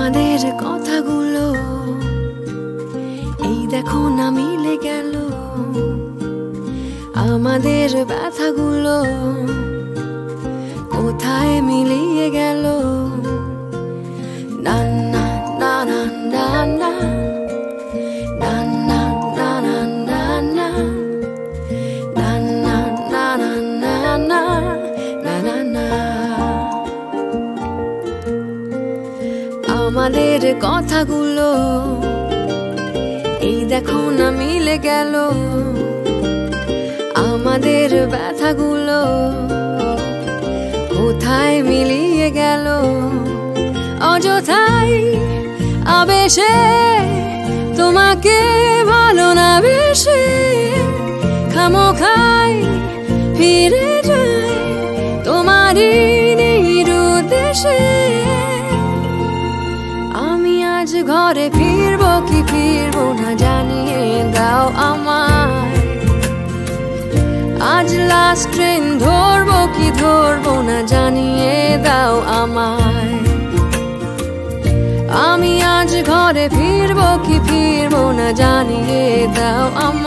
আমাদের কথাগুলো এই দেখো না মিলে গেল, আমাদের ব্যথাগুলো কোথায় মিলিয়ে গেল। না না না না না না না না না না না না না না না না না না। আমাদের কথাগুলো এই দেখো না মিলে গেল, আমাদের ব্যথাগুলো কোথায় মিলিয়ে গেল। অযথাই আবেশে তোমাকে ভালো না বেশে খামোখাই ফিরে যাই তোমারই নিরুদ্দেশে। আমি আজ ঘরে ফিরবো কি ফিরবো না জানিয়ে দাও আমায়। আজ লাস্ট ট্রেন ধরবো কি ধরবো না জানিয়ে দাও আমায়। আমি আজ ঘরে ফিরবো কি ফিরবো না জানিয়ে দাও আমায়।